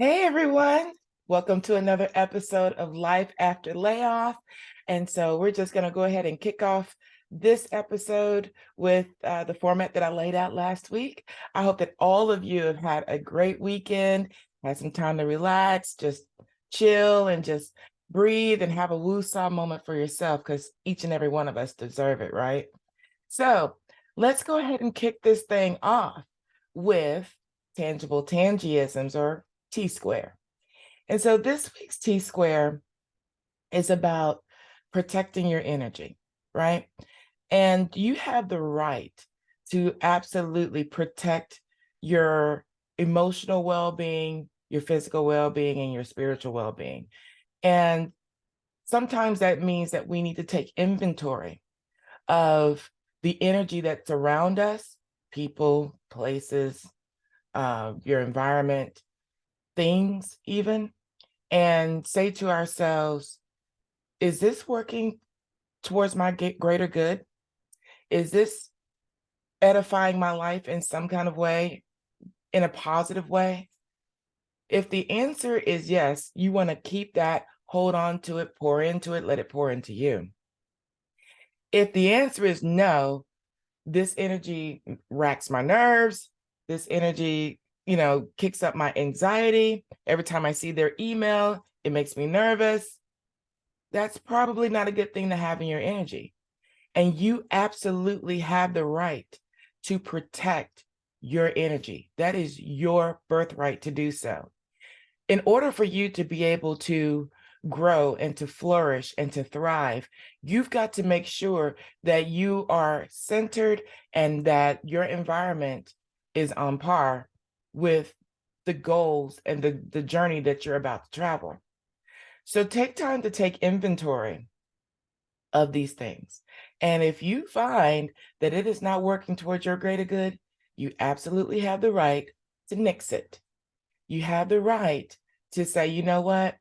Hey everyone, welcome to another episode of Life After Layoff. And so we're just going to go ahead and kick off this episode with the format that I laid out last week. I hope that all of you have had a great weekend, had some time to relax, just chill and just breathe and have a woo-saw moment for yourself because each and every one of us deserve it, right? So let's go ahead and kick this thing off with tangible tangiisms or T square. And so this week's T square is about protecting your energy, right? And you have the right to absolutely protect your emotional well-being, your physical well-being, and your spiritual well-being. And sometimes that means that we need to take inventory of the energy that's around us, people, places, your environment, things even, and say to ourselves, is this working towards my greater good? Is this edifying my life in some kind of way, in a positive way? If the answer is yes, you want to keep that, hold on to it, pour into it, let it pour into you. If the answer is no, this energy racks my nerves, this energy, kicks up my anxiety. Every time I see their email, it makes me nervous. That's probably not a good thing to have in your energy. And you absolutely have the right to protect your energy. That is your birthright to do so. In order for you to be able to grow and to flourish and to thrive, you've got to make sure that you are centered and that your environment is on par with the goals and the journey that you're about to travel. So take time to take inventory of these things. And if you find that it is not working towards your greater good, you absolutely have the right to nix it. You have the right to say, you know what?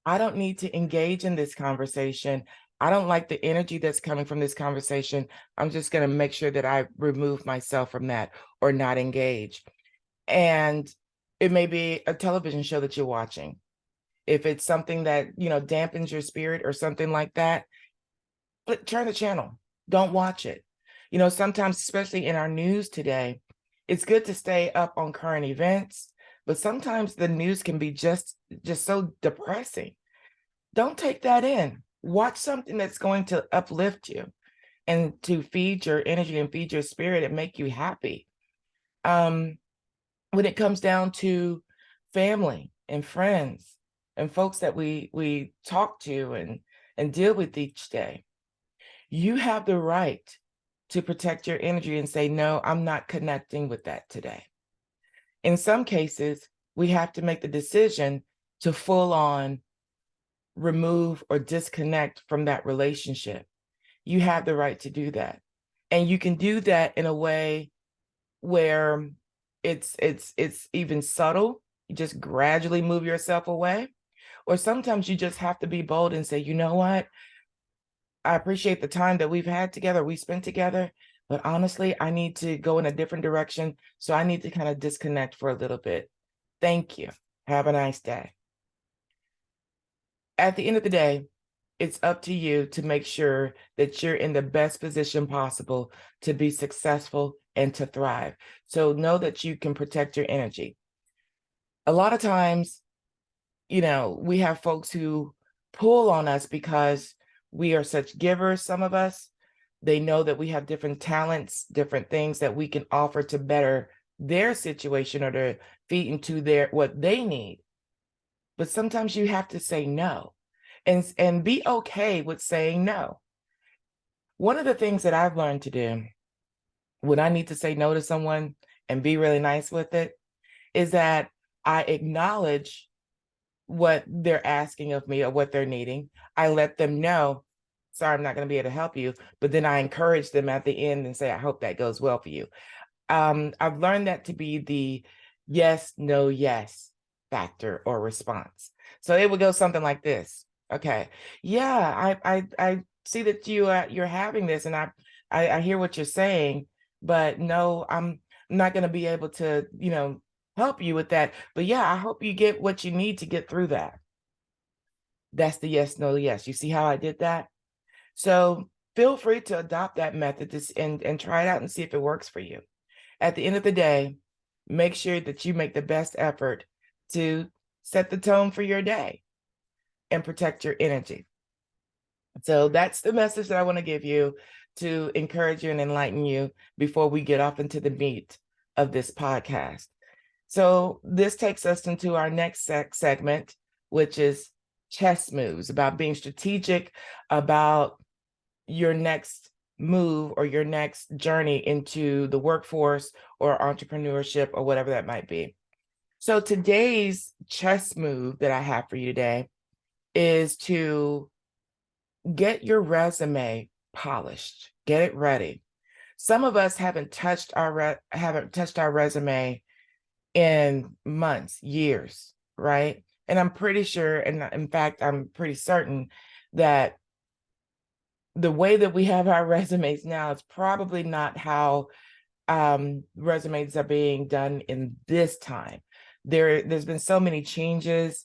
I don't need to engage in this conversation. I don't like the energy that's coming from this conversation. I'm just going to make sure that I remove myself from that or not engage. And it may be a television show that you're watching. If it's something that, dampens your spirit or something like that, turn the channel. Don't watch it. Sometimes, especially in our news today, it's good to stay up on current events, but sometimes the news can be just so depressing. Don't take that in. Watch something that's going to uplift you and to feed your energy and feed your spirit and make you happy. When it comes down to family and friends and folks that we talk to and deal with each day, you have the right to protect your energy and say, no, I'm not connecting with that today. In some cases, we have to make the decision to full on remove or disconnect from that relationship. You have the right to do that. And you can do that in a way where it's even subtle. You just gradually move yourself away. Or sometimes you just have to be bold and say, you know what? I appreciate the time that we've had together, we spent together, but honestly, I need to go in a different direction. So I need to kind of disconnect for a little bit. Thank you. Have a nice day. At the end of the day, it's up to you to make sure that you're in the best position possible to be successful and to thrive. So know that you can protect your energy. A lot of times, we have folks who pull on us because we are such givers, some of us. They know that we have different talents, different things that we can offer to better their situation or to feed into what they need. But sometimes you have to say no and be okay with saying no. One of the things that I've learned to do when I need to say no to someone and be really nice with it is that I acknowledge what they're asking of me or what they're needing. I let them know, sorry, I'm not going to be able to help you. But then I encourage them at the end and say, I hope that goes well for you. I've learned that to be the yes, no, yes factor or response. So it would go something like this. Okay. Yeah, I see that you're having this and I hear what you're saying, but no, I'm not going to be able to, help you with that. But yeah, I hope you get what you need to get through that. That's the yes, no, yes. You see how I did that? So feel free to adopt that method and try it out and see if it works for you. At the end of the day, make sure that you make the best effort to set the tone for your day and protect your energy. So that's the message that I want to give you to encourage you and enlighten you before we get off into the meat of this podcast. So this takes us into our next segment, which is chess moves, about being strategic about your next move or your next journey into the workforce or entrepreneurship or whatever that might be. So today's chess move that I have for you today is to get your resume polished, get it ready. Some of us haven't touched our resume in months, years, right? And I'm pretty sure, and in fact, I'm pretty certain that the way that we have our resumes now is probably not how resumes are being done in this time. There's been so many changes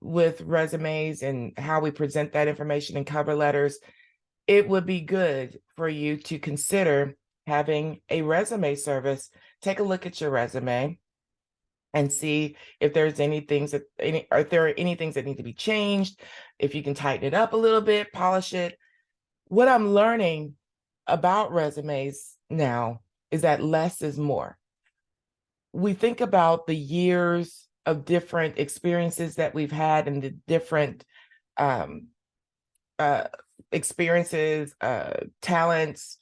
with resumes and how we present that information in cover letters. It would be good for you to consider having a resume service. Take a look at your resume and see if there's if there are any things that need to be changed, if you can tighten it up a little bit, polish it. What I'm learning about resumes now is that less is more. We think about the years of different experiences that we've had and the different um, uh, experiences, talents,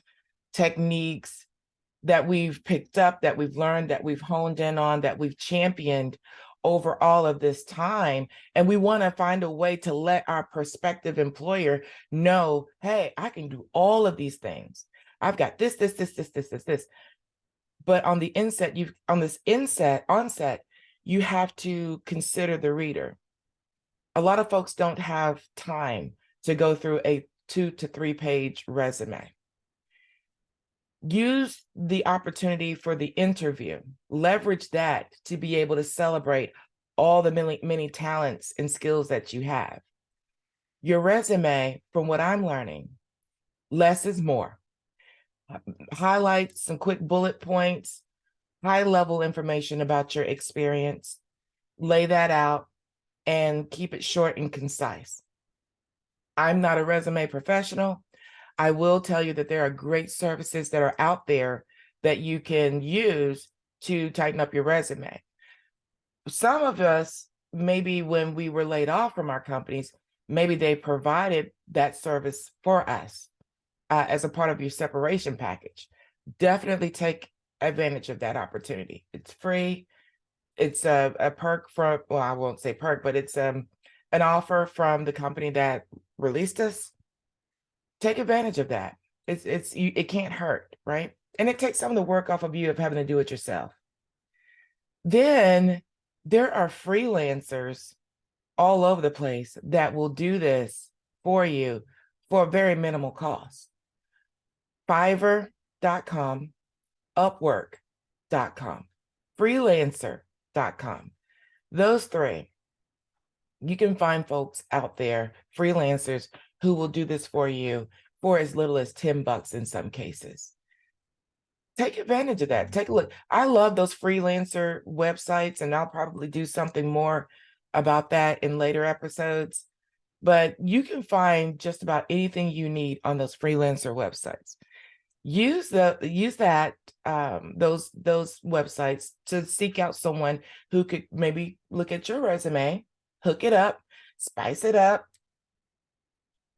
techniques that we've picked up, that we've learned, that we've honed in on, that we've championed over all of this time. And we want to find a way to let our prospective employer know, hey, I can do all of these things. I've got this. But on the onset, you have to consider the reader. A lot of folks don't have time to go through a 2 to 3 page resume. Use the opportunity for the interview. Leverage that to be able to celebrate all the many talents and skills that you have. Your resume, from what I'm learning, less is more. Highlight some quick bullet points, high-level information about your experience, lay that out, and keep it short and concise. I'm not a resume professional. I will tell you that there are great services that are out there that you can use to tighten up your resume. Some of us, maybe when we were laid off from our companies, maybe they provided that service for us as a part of your separation package. Definitely take advantage of that opportunity. It's free. It's a perk from, well, I won't say perk, but it's an offer from the company that released us. Take advantage of that. It can't hurt, right? And it takes some of the work off of you of having to do it yourself. Then there are freelancers all over the place that will do this for you for a very minimal cost. Fiverr.com, Upwork.com, Freelancer.com. Those three, you can find folks out there, freelancers, who will do this for you for as little as $10 in some cases. Take advantage of that. Take a look. I love those freelancer websites, and I'll probably do something more about that in later episodes. But you can find just about anything you need on those freelancer websites. Use those websites to seek out someone who could maybe look at your resume, hook it up, spice it up.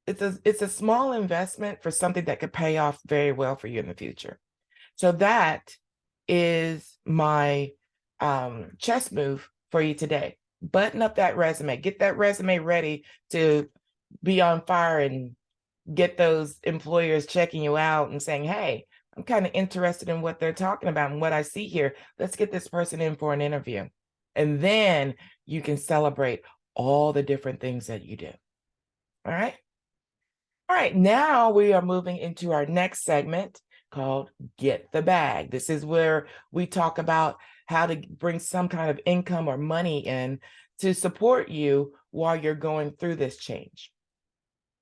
It's a small investment for something that could pay off very well for you in the future. So that is my chess move for you today. Button up that resume, get that resume ready to be on fire and get those employers checking you out and saying, hey, I'm kind of interested in what they're talking about and what I see here. Let's get this person in for an interview. And then you can celebrate all the different things that you do. All right. All right. Now we are moving into our next segment called Get the Bag. This is where we talk about how to bring some kind of income or money in to support you while you're going through this change.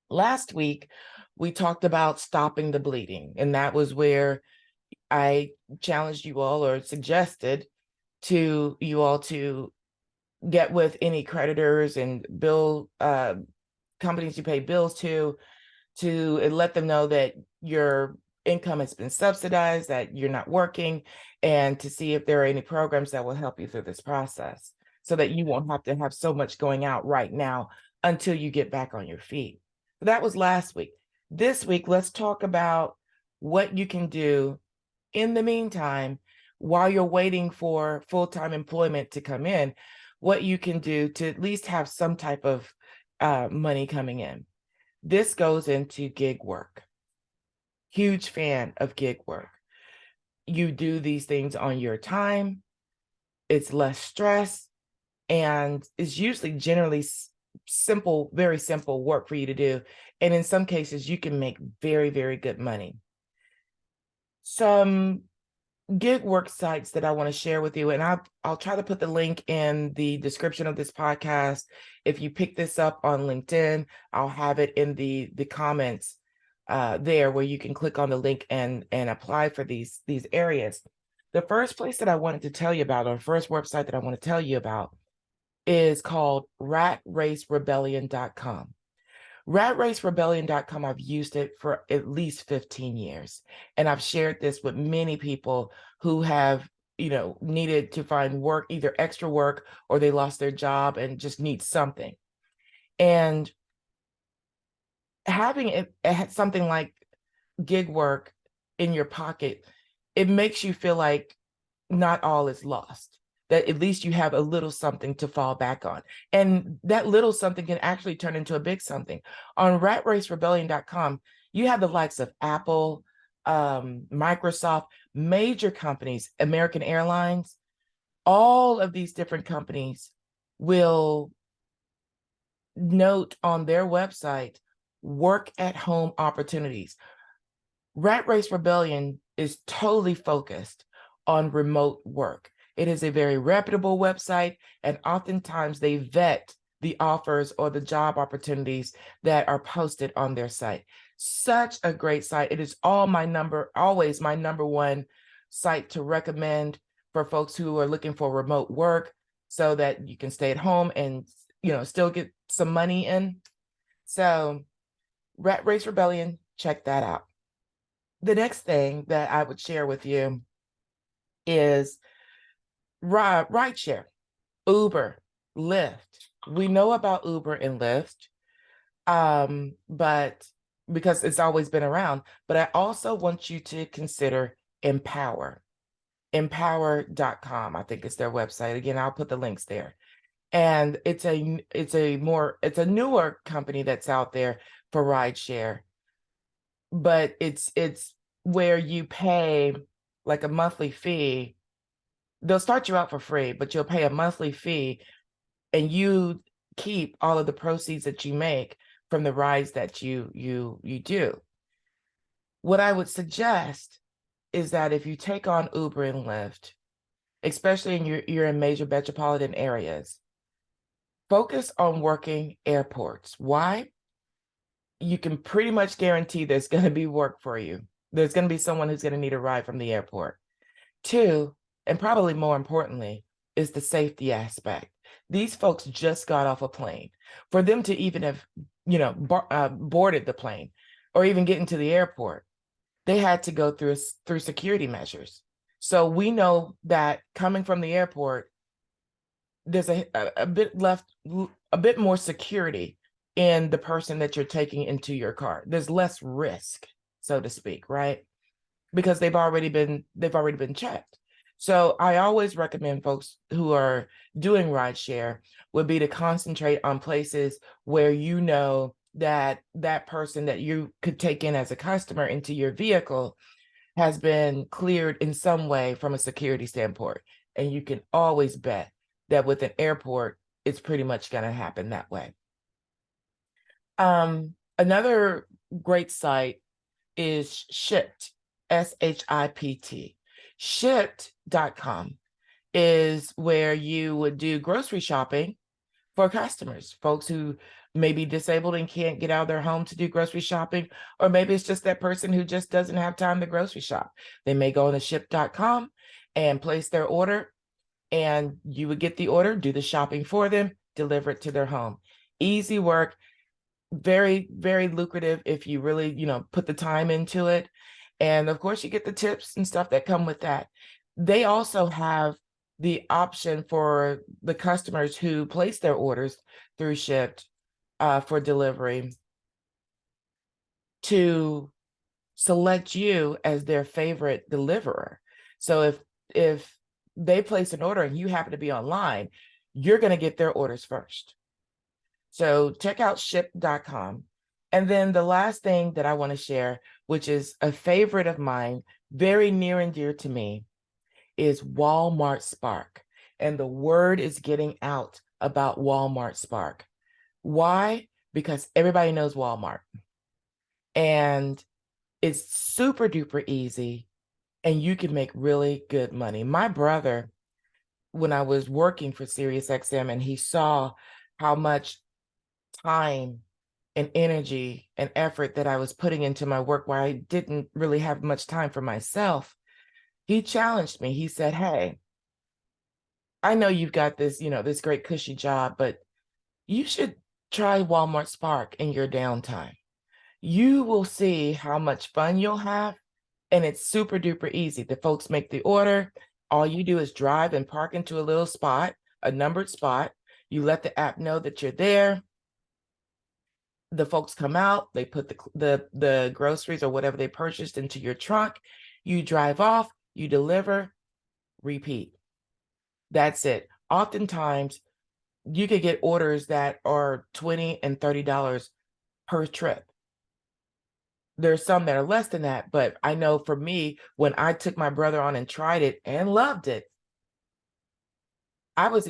Last week, we talked about stopping the bleeding, and that was where I challenged you all, or suggested to you all, to get with any creditors and bill companies you pay bills to let them know that your income has been subsidized, that you're not working, and to see if there are any programs that will help you through this process so that you won't have to have so much going out right now until you get back on your feet. That was last week. This week, let's talk about what you can do in the meantime while you're waiting for full-time employment to come in, what you can do to at least have some type of money coming in. This goes into gig work. Huge fan of gig work. You do these things on your time. It's less stress, and it's usually generally simple, very simple work for you to do. And in some cases, you can make very, very good money. Some gig work sites that I want to share with you, and I'll try to put the link in the description of this podcast. If you pick this up on LinkedIn, I'll have it in the comments there, where you can click on the link and apply for these areas. The first place that I wanted to tell you about, or first website that I want to tell you about, is called ratracerebellion.com. Ratracerebellion.com, I've used it for at least 15 years. And I've shared this with many people who have, needed to find work, either extra work, or they lost their job and just need something. And having it, something like gig work in your pocket, it makes you feel like not all is lost, that at least you have a little something to fall back on. And that little something can actually turn into a big something. On ratracerebellion.com, you have the likes of Apple, Microsoft, major companies, American Airlines. All of these different companies will note on their website work at home opportunities. Rat Race Rebellion is totally focused on remote work. It is a very reputable website, and oftentimes they vet the offers or the job opportunities that are posted on their site. Such a great site. It is always my number one site to recommend for folks who are looking for remote work, so that you can stay at home and still get some money in. So Rat Race Rebellion, check that out. The next thing that I would share with you is rideshare, Uber, Lyft. We know about Uber and Lyft, but because it's always been around. But I also want you to consider Empower. Empower.com, I think is their website. Again, I'll put the links there. And it's a newer company that's out there for rideshare, but it's where you pay like a monthly fee. They'll start you out for free, but you'll pay a monthly fee, and you keep all of the proceeds that you make from the rides that you do. What I would suggest is that if you take on Uber and Lyft, especially you're in major metropolitan areas, focus on working airports. Why? You can pretty much guarantee there's going to be work for you. There's going to be someone who's going to need a ride from the airport. Two, and probably more importantly, is the safety aspect. These folks just got off a plane. For them to even have, boarded the plane or even get into the airport, they had to go through security measures. So we know that coming from the airport, there's a bit more security in the person that you're taking into your car. There's less risk, so to speak, right? Because they've already been checked. So I always recommend folks who are doing rideshare would be to concentrate on places where that person that you could take in as a customer into your vehicle has been cleared in some way from a security standpoint. And you can always bet that with an airport, it's pretty much going to happen that way. Another great site is Shipt, Shipt. Shipt.com is where you would do grocery shopping for customers, folks who may be disabled and can't get out of their home to do grocery shopping, or maybe it's just that person who just doesn't have time to grocery shop. They may go on to ship.com and place their order, and you would get the order, do the shopping for them, deliver it to their home. Easy work, very, very lucrative if you really, put the time into it. And of course, you get the tips and stuff that come with that. They also have the option for the customers who place their orders through Shipped for delivery to select you as their favorite deliverer. So if they place an order and you happen to be online, you're going to get their orders first. So check out ship.com. And then the last thing that I want to share, which is a favorite of mine, very near and dear to me, is Wal-Mart Spark. And the word is getting out about Wal-Mart Spark. Why? Because everybody knows Walmart. And it's super duper easy, and you can make really good money. My brother, when I was working for SiriusXM, and he saw how much time and energy and effort that I was putting into my work, where I didn't really have much time for myself, he challenged me. He said, "Hey, I know you've got this, this great cushy job, but you should try Walmart Spark in your downtime. You will see how much fun you'll have. And it's super duper easy. The folks make the order. All you do is drive and park into a little spot, a numbered spot. You let the app know that you're there. The folks come out, they put the groceries or whatever they purchased into your trunk. You drive off, you deliver, repeat. That's it. Oftentimes, you could get orders that are $20 and $30 per trip. There's some that are less than that, but I know for me, when I took my brother on and tried it and loved it,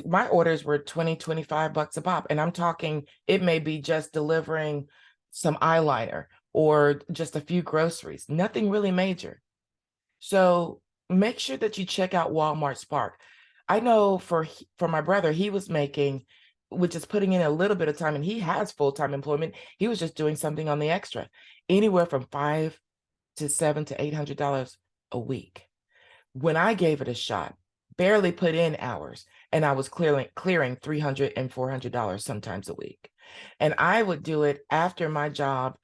my orders were 20, 25 bucks a pop. And I'm talking, it may be just delivering some eyeliner or just a few groceries, nothing really major. So make sure that you check out Walmart Spark. I know for my brother, he was making, which is putting in a little bit of time, and he has full-time employment. He was just doing something on the extra, anywhere from $500 to $700 to $800 a week. When I gave it a shot, barely put in hours, and I was clearing $300 and $400 sometimes a week. And I would do it after my job,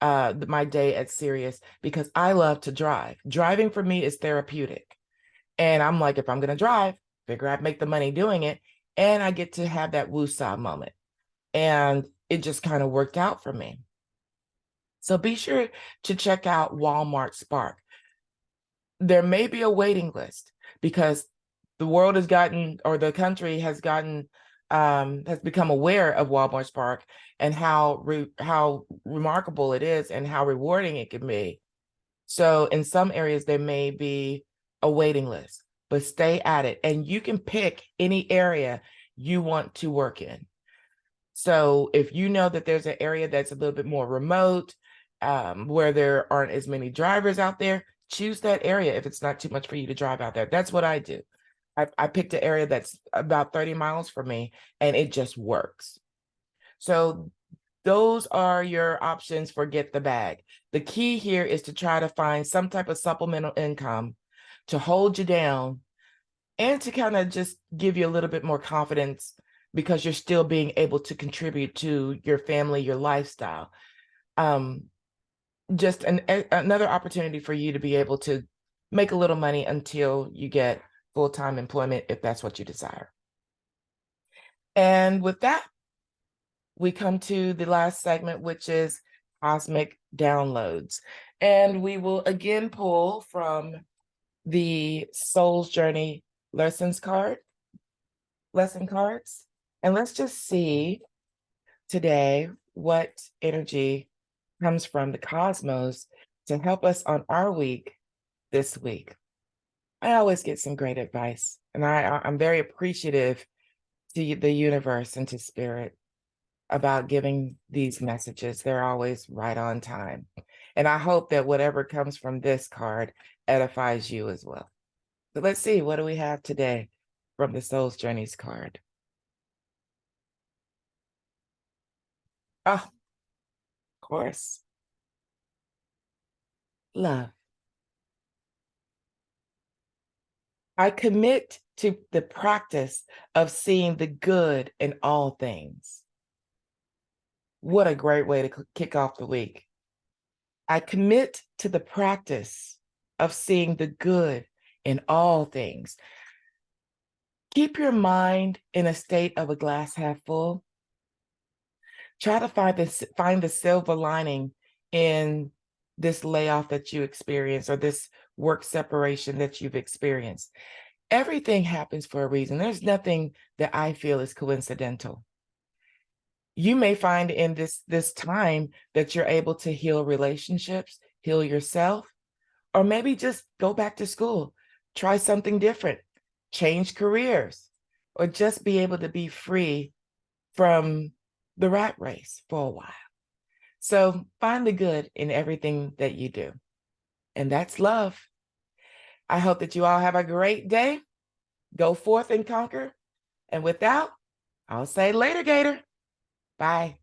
my day at Sirius, because I love to drive. Driving for me is therapeutic. And I'm like, if I'm going to drive, figure I'd make the money doing it. And I get to have that woosah moment. And it just kind of worked out for me. So be sure to check out Walmart Spark. There may be a waiting list because the world has gotten, or the country has gotten, has become aware of Walmart Spark and how remarkable it is and how rewarding it can be. So in some areas, there may be a waiting list, but stay at it. And you can pick any area you want to work in. So if you know that there's an area that's a little bit more remote, where there aren't as many drivers out there, choose that area if it's not too much for you to drive out there. That's what I do. I picked an area that's about 30 miles from me, and it just works. So those are your options for Get the Bag. The key here is to try to find some type of supplemental income to hold you down and to kind of just give you a little bit more confidence, because you're still being able to contribute to your family, your lifestyle. Just another opportunity for you to be able to make a little money until you get full-time employment, if that's what you desire. And with that, we come to the last segment, which is Cosmic Downloads. And we will again pull from the Soul's Journey lesson cards. And let's just see today what energy comes from the cosmos to help us on our week this week. I always get some great advice, and I'm very appreciative to the universe and to spirit about giving these messages. They're always right on time. And I hope that whatever comes from this card edifies you as well. So let's see, what do we have today? from the Soul's Journeys card. Oh, of course. Love. I commit to the practice of seeing the good in all things. What a great way to kick off the week. I commit to the practice of seeing the good in all things. Keep your mind in a state of a glass half full. Try to find the silver lining in this layoff that you experience or this work separation that you've experienced. Everything happens for a reason. There's nothing that I feel is coincidental. You may find in this time that you're able to heal relationships, heal yourself, or maybe just go back to school, try something different, change careers, or just be able to be free from the rat race for a while. So find the good in everything that you do. And that's love. I hope that you all have a great day. Go forth and conquer. And with that, I'll say later, Gator. Bye.